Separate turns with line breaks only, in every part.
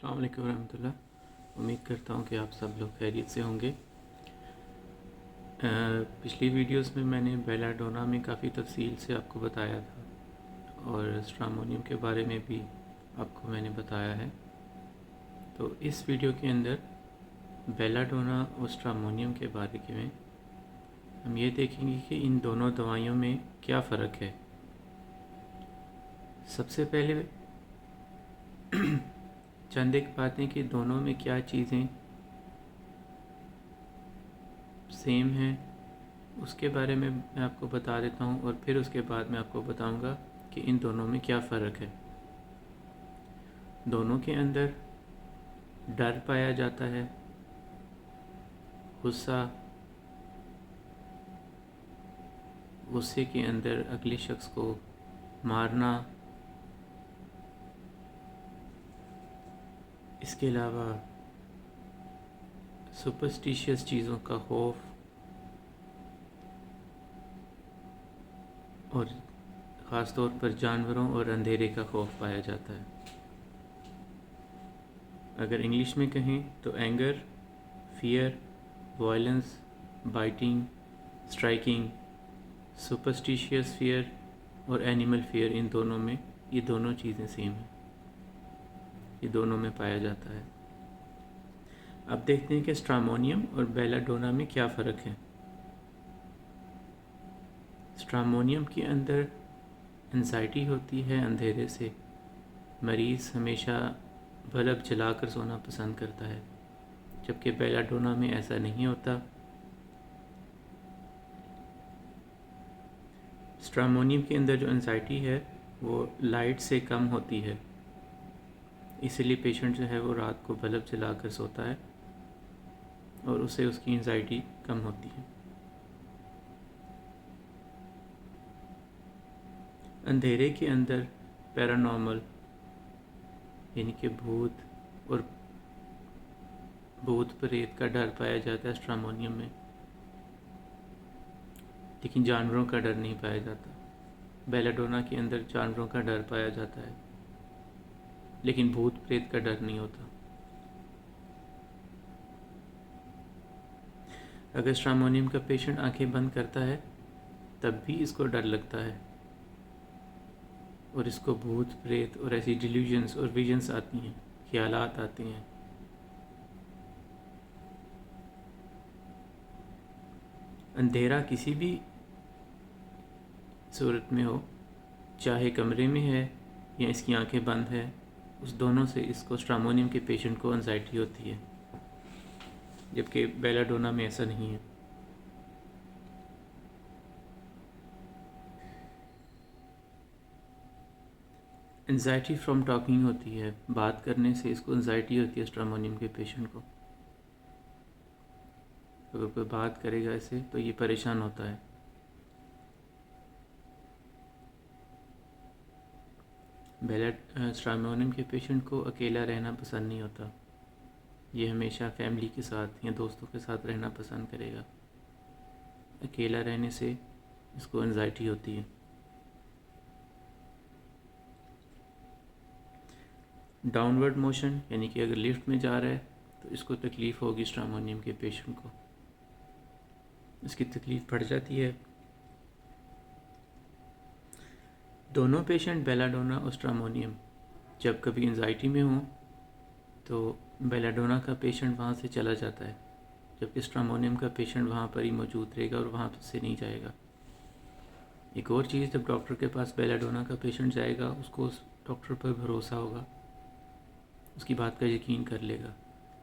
السلام علیکم ورحمۃ اللہ. امید کرتا ہوں کہ آپ سب لوگ خیریت سے ہوں گے. پچھلی ویڈیوز میں نے بیلا ڈونا میں کافی تفصیل سے آپ کو بتایا تھا اور اسٹرامونیم کے بارے میں بھی آپ کو میں نے بتایا ہے. تو اس ویڈیو کے اندر بیلا ڈونا اور اسٹرامونیم کے بارے میں ہم یہ دیکھیں گے کہ ان دونوں دوائیوں میں کیا فرق ہے. سب سے پہلے چند ایک باتیں کہ دونوں میں کیا چیزیں سیم ہیں اس کے بارے میں آپ کو بتا دیتا ہوں، اور پھر اس کے بعد میں آپ کو بتاؤں گا کہ ان دونوں میں کیا فرق ہے. دونوں کے اندر ڈر پایا جاتا ہے، غصے کے اندر اگلے شخص کو مارنا، اس کے علاوہ سپرسٹیشیس چیزوں کا خوف، اور خاص طور پر جانوروں اور اندھیرے کا خوف پایا جاتا ہے. اگر انگلش میں کہیں تو anger, fear, violence, biting, striking, superstitious fear اور اینیمل فیئر، ان دونوں میں یہ دونوں چیزیں سیم ہیں، یہ دونوں میں پایا جاتا ہے. اب دیکھتے ہیں کہ اسٹرامونیم اور بیلا ڈونا میں کیا فرق ہے. اسٹرامونیم کے اندر انزائٹی ہوتی ہے اندھیرے سے، مریض ہمیشہ بلب جلا کر سونا پسند کرتا ہے، جبکہ بیلا ڈونا میں ایسا نہیں ہوتا. اسٹرامونیم کے اندر جو انزائٹی ہے وہ لائٹ سے کم ہوتی ہے، اسی لیے پیشنٹ جو ہے وہ رات کو بلب جلا کر سوتا ہے اور اسے اس کی انزائٹی کم ہوتی ہے. اندھیرے کے اندر پیرانارمل یعنی کہ بھوت پریت کا ڈر پایا جاتا ہے اسٹرامونیم میں، لیکن جانوروں کا ڈر نہیں پایا جاتا. بیلا ڈونا کے اندر جانوروں کا ڈر پایا جاتا ہے لیکن بھوت پریت کا ڈر نہیں ہوتا. اگر اسٹرامونیم کا پیشنٹ آنکھیں بند کرتا ہے تب بھی اس کو ڈر لگتا ہے اور اس کو بھوت پریت اور ایسی ڈیلیوژنس اور ویژنس آتی ہیں، خیالات آتے ہیں. اندھیرا کسی بھی صورت میں ہو، چاہے کمرے میں ہے یا اس کی آنکھیں بند ہے، اس دونوں سے اس کو اسٹرامونیم کے پیشنٹ کو انزائٹی ہوتی ہے، جبکہ بیلا ڈونا میں ایسا نہیں ہے. انزائٹی فرام ٹاکنگ ہوتی ہے، بات کرنے سے اس کو انزائٹی ہوتی ہے اسٹرامونیم کے پیشنٹ کو. اگر کوئی بات کرے گا اسے تو یہ پریشان ہوتا ہے. اسٹرامونیم کے پیشنٹ کو اکیلا رہنا پسند نہیں ہوتا، یہ ہمیشہ فیملی کے ساتھ یا دوستوں کے ساتھ رہنا پسند کرے گا. اکیلا رہنے سے اس کو انزائٹی ہوتی ہے. ڈاؤن ورڈ موشن یعنی کہ اگر لفٹ میں جا رہا ہے تو اس کو تکلیف ہوگی، اسٹرامونیم کے پیشنٹ کو اس کی تکلیف بڑھ جاتی ہے. دونوں پیشنٹ بیلا ڈونا اور اسٹرامونیم جب کبھی انزائٹی میں ہوں تو بیلا ڈونا کا پیشنٹ وہاں سے چلا جاتا ہے، جبکہ اسٹرامونیم کا پیشنٹ وہاں پر ہی موجود رہے گا اور وہاں سے نہیں جائے گا. ایک اور چیز، جب ڈاکٹر کے پاس بیلا ڈونا کا پیشنٹ جائے گا اس کو اس ڈاکٹر پر بھروسہ ہوگا، اس کی بات کا یقین کر لے گا،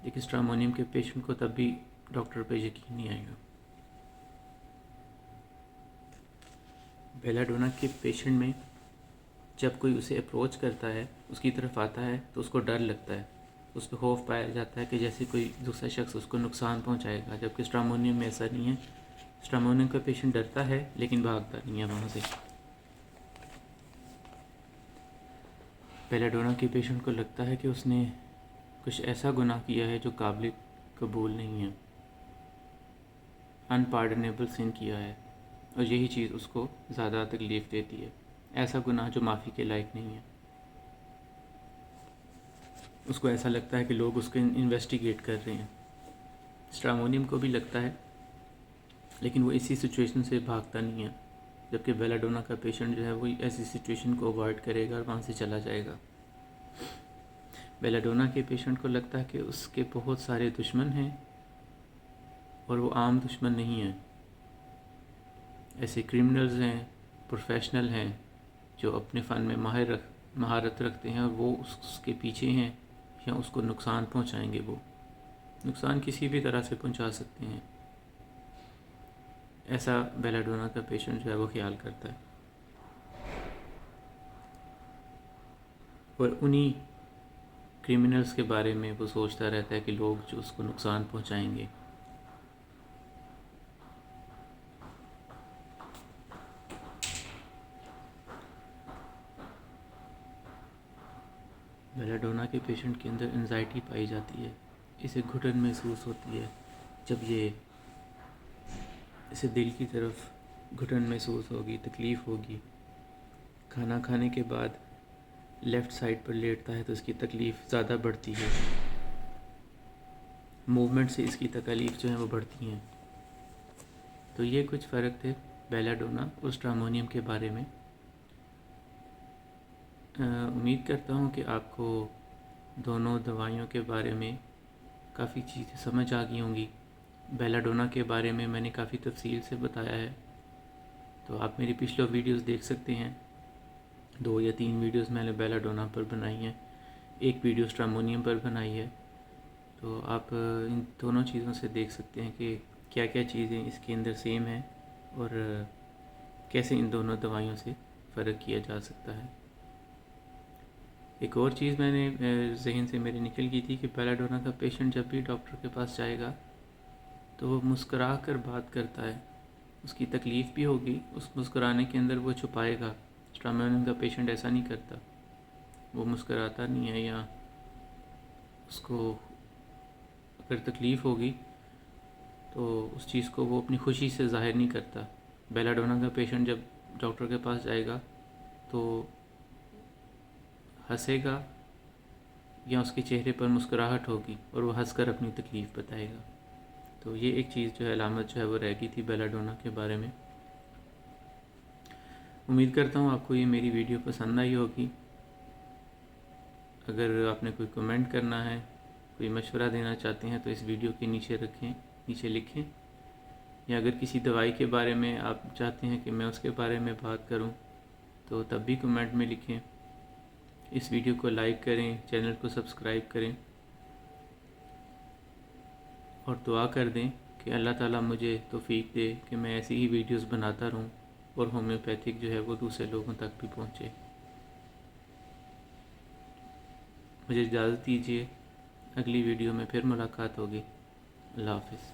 لیکن اسٹرامونیم کے پیشنٹ کو تب بھی ڈاکٹر پہ یقین نہیں آئے گا. بیلا ڈونا کے پیشنٹ میں جب کوئی اسے اپروچ کرتا ہے، اس کی طرف آتا ہے تو اس کو ڈر لگتا ہے، اس کو خوف پایا جاتا ہے کہ جیسے کوئی دوسرا شخص اس کو نقصان پہنچائے گا، جبکہ اسٹرامونیم میں ایسا نہیں ہے. اسٹرامونیم کا پیشنٹ ڈرتا ہے لیکن بھاگتا نہیں ہے وہاں سے. بیلا ڈونا کے پیشنٹ کو لگتا ہے کہ اس نے کچھ ایسا گناہ کیا ہے جو قابل قبول نہیں ہے، انپارڈنیبل سن کیا ہے، اور یہی چیز اس کو زیادہ تکلیف دیتی ہے، ایسا گناہ جو معافی کے لائق نہیں ہے. اس کو ایسا لگتا ہے کہ لوگ اس کو انویسٹیگیٹ کر رہے ہیں. اسٹرامونیم کو بھی لگتا ہے، لیکن وہ اسی سچویشن سے بھاگتا نہیں ہے، جبکہ بیلاڈونا کا پیشنٹ جو ہے وہ ایسی سچویشن کو اوائڈ کرے گا اور وہاں سے چلا جائے گا. بیلاڈونا کے پیشنٹ کو لگتا ہے کہ اس کے بہت سارے دشمن ہیں اور وہ عام دشمن نہیں ہیں. ایسے کرمنلز ہیں، پروفیشنل ہیں جو اپنے فن میں مہارت رکھتے ہیں، اور وہ اس کے پیچھے ہیں یا اس کو نقصان پہنچائیں گے. وہ نقصان کسی بھی طرح سے پہنچا سکتے ہیں. ایسا بیلاڈونا کا پیشنٹ جو ہے وہ خیال کرتا ہے، اور انہی کرمنلز کے بارے میں وہ سوچتا رہتا ہے کہ لوگ جو اس کو نقصان پہنچائیں گے. بیلاڈونا کے پیشنٹ کے اندر انزائٹی پائی جاتی ہے. اسے گھٹن محسوس ہوتی ہے جب اسے دل کی طرف گھٹن محسوس ہوگی، تکلیف ہوگی. کھانا کھانے کے بعد لیفٹ سائڈ پر لیٹتا ہے تو اس کی تکلیف زیادہ بڑھتی ہے. موومنٹ سے اس کی تکالیف جو ہیں وہ بڑھتی ہیں. تو یہ کچھ فرق تھے بیلاڈونا اور اسٹرامونیم کے بارے میں. امید کرتا ہوں کہ آپ کو دونوں دوائیوں کے بارے میں کافی چیزیں سمجھ آ گئی ہوں گی. بیلاڈونا کے بارے میں نے کافی تفصیل سے بتایا ہے، تو آپ میری پچھلے ویڈیوز دیکھ سکتے ہیں. 2 یا 3 ویڈیوز میں نے بیلاڈونا پر بنائی ہیں، ایک ویڈیو اسٹرامونیم پر بنائی ہے. تو آپ ان دونوں چیزوں سے دیکھ سکتے ہیں کہ کیا کیا چیزیں اس کے اندر سیم ہیں اور کیسے ان دونوں دوائیوں سے فرق کیا جا سکتا ہے. ایک اور چیز میں نے ذہن سے میرے نکل گئی تھی کہ بیلاڈونا کا پیشنٹ جب بھی ڈاکٹر کے پاس جائے گا تو وہ مسکرا کر بات کرتا ہے. اس کی تکلیف بھی ہوگی، اس مسکرانے کے اندر وہ چھپائے گا. اسٹرامونیم کا پیشنٹ ایسا نہیں کرتا، وہ مسکراتا نہیں ہے، یا اس کو اگر تکلیف ہوگی تو اس چیز کو وہ اپنی خوشی سے ظاہر نہیں کرتا. بیلاڈونا کا پیشنٹ جب ڈاکٹر کے پاس جائے گا تو ہنسے گا یا اس کے چہرے پر مسکراہٹ ہوگی اور وہ ہنس کر اپنی تکلیف بتائے گا. تو یہ ایک چیز جو ہے، علامت جو ہے وہ رہ گئی تھی بیلاڈونا کے بارے میں. امید کرتا ہوں آپ کو یہ میری ویڈیو پسند آئی ہوگی. اگر آپ نے کوئی کمنٹ کرنا ہے، کوئی مشورہ دینا چاہتے ہیں تو اس ویڈیو کے نیچے لکھیں. یا اگر کسی دوائی کے بارے میں آپ چاہتے ہیں کہ میں اس کے بارے میں بات کروں تو تب بھی کمنٹ میں لکھیں. اس ویڈیو کو لائک کریں، چینل کو سبسکرائب کریں، اور دعا کر دیں کہ اللہ تعالیٰ مجھے توفیق دے کہ میں ایسی ہی ویڈیوز بناتا رہوں اور ہومیوپیتھک جو ہے وہ دوسرے لوگوں تک بھی پہنچے. مجھے اجازت دیجیے، اگلی ویڈیو میں پھر ملاقات ہوگی. اللہ حافظ.